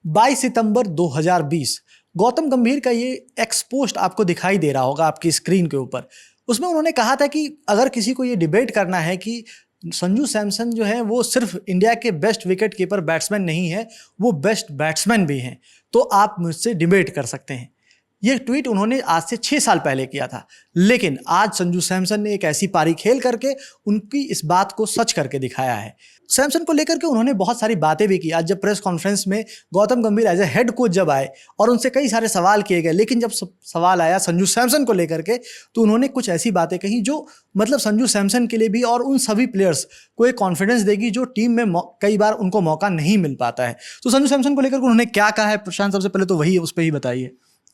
22 सितंबर 2020 गौतम गंभीर का ये एक्सपोस्ट आपको दिखाई दे रहा होगा आपकी स्क्रीन के ऊपर। उसमें उन्होंने कहा था कि अगर किसी को ये डिबेट करना है कि संजू सैमसन जो है वो सिर्फ इंडिया के बेस्ट विकेट कीपर बैट्समैन नहीं है, वो बेस्ट बैट्समैन भी हैं, तो आप मुझसे डिबेट कर सकते हैं। ये ट्वीट उन्होंने आज से 6 साल पहले किया था, लेकिन आज संजू सैमसन ने एक ऐसी पारी खेल करके उनकी इस बात को सच करके दिखाया है। सैमसन को लेकर के उन्होंने बहुत सारी बातें भी की। आज जब प्रेस कॉन्फ्रेंस में गौतम गंभीर एज ए हेड कोच जब आए और उनसे कई सारे सवाल किए गए, लेकिन जब सवाल आया संजू सैमसन को लेकर के तो उन्होंने कुछ ऐसी बातें कही जो मतलब संजू सैमसन के लिए भी और उन सभी प्लेयर्स को एक कॉन्फिडेंस देगी जो टीम में कई बार उनको मौका नहीं मिल पाता है। तो संजू सैमसन को लेकर उन्होंने क्या कहा है, प्रशांत सबसे पहले तो वही उस पर ही बताइए।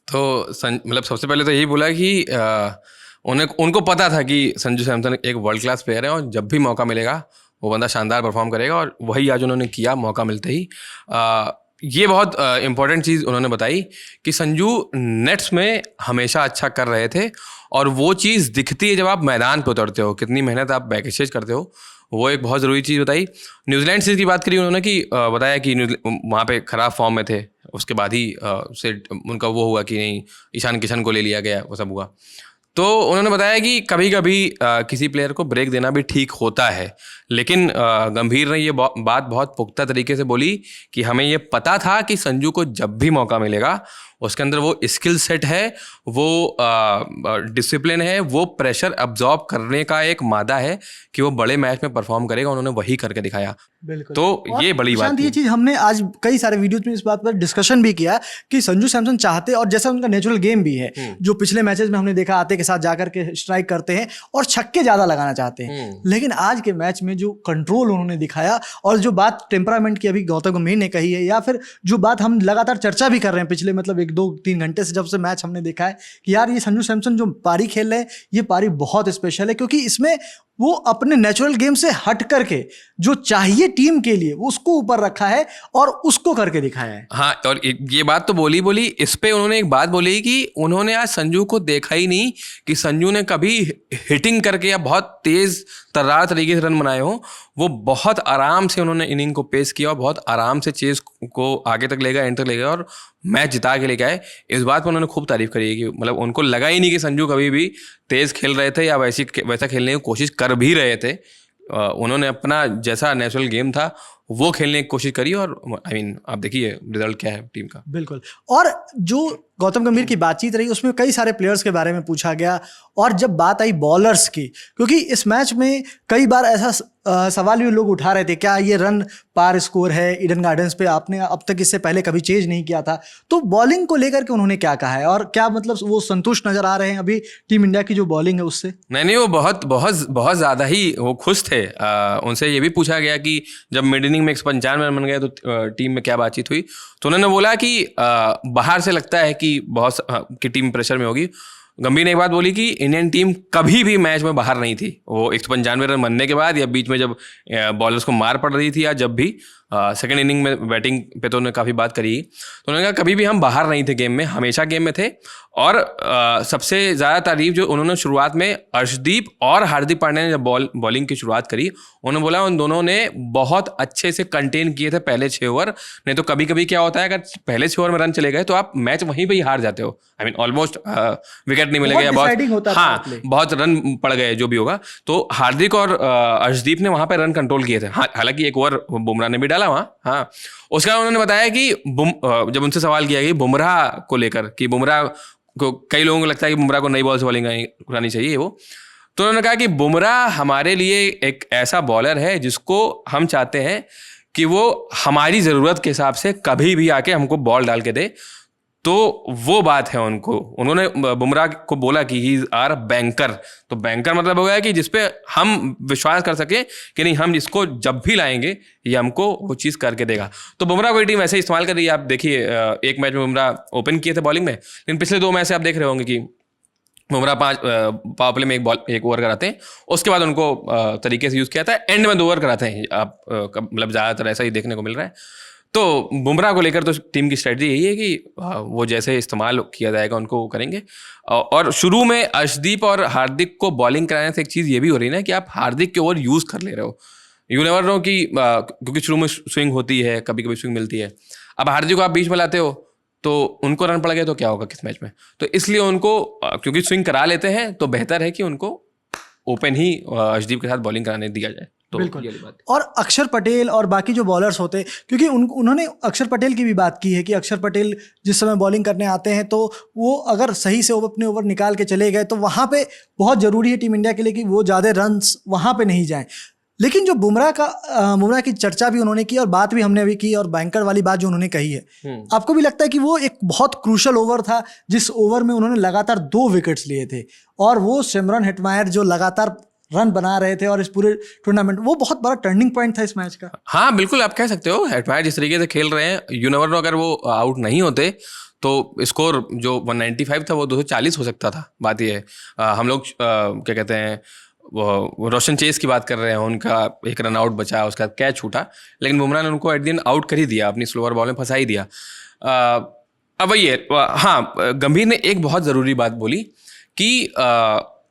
तो मतलब सबसे पहले तो यही बोला कि उनको पता था कि संजू सैमसन एक वर्ल्ड क्लास प्लेयर है और जब भी मौका मिलेगा वो बंदा शानदार परफॉर्म करेगा, और वही आज उन्होंने किया मौका मिलते ही। ये बहुत इम्पोर्टेंट चीज़ उन्होंने बताई कि संजू नेट्स में हमेशा अच्छा कर रहे थे, और वो चीज़ दिखती है जब आप मैदान पे उतरते हो, कितनी मेहनत आप बैक स्टेज करते हो। वो एक बहुत ज़रूरी चीज़ बताई। न्यूजीलैंड सीरीज़ की बात करी उन्होंने कि बताया कि वहाँ पे ख़राब फॉर्म में थे, उसके बाद ही से उनका वो हुआ कि नहीं, ईशान किशन को ले लिया गया, वो सब हुआ। तो उन्होंने बताया कि कभी कभी किसी प्लेयर को ब्रेक देना भी ठीक होता है, लेकिन गंभीर ने ये बात बहुत पुख्ता तरीके से बोली कि हमें ये पता था कि संजू को जब भी मौका मिलेगा उसके अंदर वो स्किल सेट है, वो डिसिप्लिन है, वो प्रेशर अब्जॉर्ब करने का एक मादा है कि वो बड़े मैच में परफॉर्म करेगा। उन्होंने वही करके दिखाया। बिल्कुल। तो ये बड़ी बात ये चीज़ हमने आज कई सारे वीडियोज में इस बात पर डिस्कशन भी किया कि संजू सैमसन चाहते, और जैसा उनका नेचुरल गेम भी है, जो पिछले मैचेस में हमने देखा आते के साथ जाकर के स्ट्राइक करते हैं और छक्के ज़्यादा लगाना चाहते हैं, लेकिन आज के मैच में जो कंट्रोल उन्होंने दिखाया और जो बात टेम्परामेंट की अभी गौतम गंभीर ने कही है, या फिर जो बात हम लगातार चर्चा भी कर रहे हैं पिछले मतलब 1-2-3 घंटे से जब से मैच हमने देखा है कि यार ये संजू सैमसन जो पारी खेल रहे हैं ये पारी बहुत स्पेशल है, क्योंकि इसमें वो अपने नेचुरल गेम से हट करके जो चाहिए टीम के लिए वो उसको ऊपर रखा है और उसको करके दिखाया है। हाँ, और ये बात तो बोली इस पे उन्होंने एक बात बोली कि उन्होंने आज संजू को देखा ही नहीं कि संजू ने कभी हिटिंग करके या बहुत तेज तर्रार तरीके से रन बनाए हो। वो बहुत आराम से उन्होंने इनिंग को पेश किया और बहुत आराम से चेस को आगे तक ले गए, एंड तक ले गए और मैच जिता के लेके आए। इस बात पर उन्होंने खूब तारीफ करी है कि मतलब उनको लगा ही नहीं कि संजू कभी भी तेज खेल रहे थे या वैसा खेलने की कोशिश कर भी रहे थे। उन्होंने अपना जैसा नेचुरल गेम था वो खेलने की कोशिश करी, और आई मीन आप देखिए रिजल्ट क्या है टीम का। बिल्कुल। और जो गौतम गंभीर की बातचीत रही उसमें कई सारे प्लेयर्स के बारे में पूछा गया, और जब बात आई बॉलर्स की, क्योंकि इस मैच में कई बार ऐसा सवाल भी लोग उठा रहे थे, क्या ये रन पार स्कोर है ईडन गार्डन्स पे, आपने अब तक इससे पहले कभी चेज नहीं किया था। तो बॉलिंग को लेकर के उन्होंने क्या कहा है, और क्या मतलब वो संतुष्ट नजर आ रहे हैं अभी टीम इंडिया की जो बॉलिंग है उससे? नहीं, वो बहुत बहुत बहुत ज़्यादा ही वो खुश थे। उनसे ये भी पूछा गया कि जब मिड इनिंग में 195 रन बन गए तो टीम में क्या बातचीत हुई, तो उन्होंने बोला कि बाहर से लगता है कि कि टीम प्रेशर में होगी। गंभीर ने एक बात बोली कि इंडियन टीम कभी भी मैच में बाहर नहीं थी। वो 195 रन बनने के बाद या बीच में जब बॉलर्स को मार पड़ रही थी, या जब भी सेकंड इनिंग में बैटिंग पे तो उन्होंने काफ़ी बात करी, तो उन्होंने कहा कभी भी हम बाहर नहीं थे गेम में, हमेशा गेम में थे। और सबसे ज़्यादा तारीफ जो उन्होंने शुरुआत में अर्शदीप और हार्दिक पांड्या ने जब बॉलिंग की शुरुआत करी, उन्होंने बोला उन दोनों ने बहुत अच्छे से कंटेन किए थे पहले 6 ओवर। नहीं तो कभी कभी क्या होता है, अगर पहले 6 ओवर में रन चले गए तो आप मैच वहीं पर ही हार जाते हो। आई मीन ऑलमोस्ट विकेट नहीं मिलेगा या बहुत रन पड़ गए, जो भी होगा। तो हार्दिक और अर्शदीप ने वहाँ पर रन कंट्रोल किए थे। हालांकि एक ओवर बुमराह ने भी डाला वहाँ। हाँ, उसके बाद उन्होंने बताया कि जब उनसे सवाल किया गया बुमराह को लेकर कि बुमराह को, कई लोगों को लगता है कि बुमराह को नई बॉल से बॉलिंग करानी चाहिए वो, तो उन्होंने कहा कि बुमराह हमारे लिए एक ऐसा बॉलर है जिसको हम चाहते हैं कि वो हमारी ज़रूरत के हिसाब से कभी भी आके हमको बॉल डाल के दे। तो वो बात है उन्होंने बुमराह को बोला कि ही इज आर बैंकर। तो बैंकर मतलब हो गया कि जिसपे हम विश्वास कर सके कि नहीं, हम इसको जब भी लाएंगे ये हमको वो चीज़ करके देगा। तो बुमराह को टीम वैसे इस्तेमाल कर रही है। आप देखिए एक मैच में बुमराह ओपन किए थे बॉलिंग में, लेकिन पिछले 2 मैच से आप देख रहे होंगे कि बुमराह 5 पावर प्ले में एक ओवर कराते हैं, उसके बाद उनको तरीके से यूज़ किया था, एंड में 2 ओवर कराते हैं। आप मतलब ज़्यादातर ऐसा ही देखने को मिल रहा है। तो बुमराह को लेकर तो टीम की स्ट्रेटजी यही है कि वो जैसे इस्तेमाल किया जाएगा उनको वो करेंगे। और शुरू में अर्शदीप और हार्दिक को बॉलिंग कराने से एक चीज़ ये भी हो रही है ना कि आप हार्दिक के ओवर यूज़ कर ले रहे हो। यू नेवर नो कि क्योंकि शुरू में स्विंग होती है, कभी कभी स्विंग मिलती है। अब हार्दिक को आप बीच में लाते हो तो उनको रन पड़ गए तो क्या होगा किस मैच में। तो इसलिए उनको क्योंकि स्विंग करा लेते हैं तो बेहतर है कि उनको ओपन ही अर्शदीप के साथ बॉलिंग कराने दिया जाए। तो बिल्कुल। ये वाली बात। और अक्षर पटेल और बाकी जो बॉलर्स होते, क्योंकि उन्होंने अक्षर पटेल की भी बात की है कि अक्षर पटेल जिस समय बॉलिंग करने आते हैं तो वो अगर सही से अपने ओवर निकाल के चले गए तो वहाँ पे बहुत ज़रूरी है टीम इंडिया के लिए कि वो ज़्यादा रन्स वहाँ पे नहीं जाएं। लेकिन जो बुमराह की चर्चा भी उन्होंने की और बात भी हमने अभी की, और बैंकर वाली बात जो उन्होंने कही है, आपको भी लगता है कि वो एक बहुत क्रूशल ओवर था जिस ओवर में उन्होंने लगातार 2 विकेट्स लिए थे, और वो सिमरन हेटमायर जो लगातार रन बना रहे थे और इस पूरे टूर्नामेंट वो बहुत बड़ा टर्निंग पॉइंट था इस मैच का। हाँ बिल्कुल, आप कह सकते हो हेटमायर जिस तरीके से खेल रहे हैं, यू नेवर नो, अगर वो आउट नहीं होते तो स्कोर जो 195 था वो 240 हो सकता था। बात ये है हम लोग क्या कहते हैं वो रोशन चेस की बात कर रहे हैं, उनका एक रन आउट बचा, उसका कैच छूटा, लेकिन बुमराह ने उनको एट द एंड आउट कर ही दिया, अपनी स्लोअर बॉल में फंसा ही दिया। अब वही है, हाँ गंभीर ने एक बहुत ज़रूरी बात बोली कि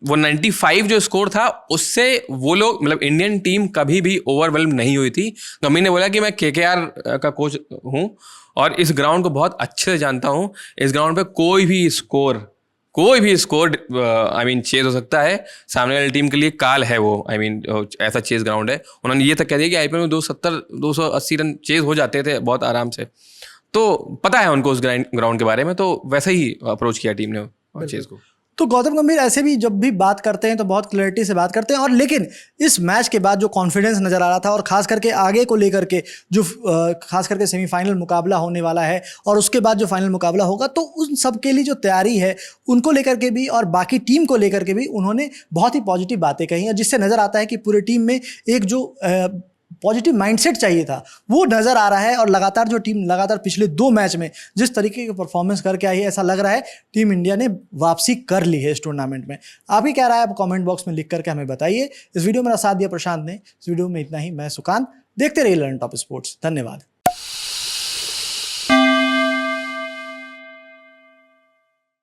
वो 95 जो स्कोर था उससे वो लोग मतलब इंडियन टीम कभी भी ओवरवेल्म नहीं हुई थी। गंभीर ने बोला कि मैं KKR का कोच हूँ और इस ग्राउंड को बहुत अच्छे से जानता हूँ, इस ग्राउंड पे कोई भी स्कोर आई मीन चेज हो सकता है, सामने वाली टीम के लिए काल है वो, आई मीन ऐसा चेज ग्राउंड है। उन्होंने ये तक कह दिया कि IPL में 280 रन चेज हो जाते थे बहुत आराम से, तो पता है उनको उस ग्राउंड के बारे में, तो वैसे ही अप्रोच किया टीम ने चेज को। तो गौतम गंभीर ऐसे भी जब भी बात करते हैं तो बहुत क्लैरिटी से बात करते हैं, और लेकिन इस मैच के बाद जो कॉन्फिडेंस नज़र आ रहा था, और खास करके आगे को लेकर के जो खास करके सेमीफाइनल मुकाबला होने वाला है और उसके बाद जो फाइनल मुकाबला होगा, तो उन सब के लिए जो तैयारी है उनको लेकर के भी और बाकी टीम को लेकर के भी उन्होंने बहुत ही पॉजिटिव बातें कही हैं, जिससे नज़र आता है कि पूरी टीम में एक जो पॉजिटिव माइंडसेट चाहिए था वो नज़र आ रहा है। और लगातार जो टीम लगातार पिछले 2 मैच में जिस तरीके की परफॉर्मेंस करके आई है, ऐसा लग रहा है टीम इंडिया ने वापसी कर ली है इस टूर्नामेंट में। आप ही क्या रहा है, आप कमेंट बॉक्स में लिख करके हमें बताइए। इस वीडियो में मेरा साथ दिया प्रशांत ने, इस वीडियो में इतना ही। मैं सुकांत, देखते रहिए लर्न टॉप स्पोर्ट्स। धन्यवाद।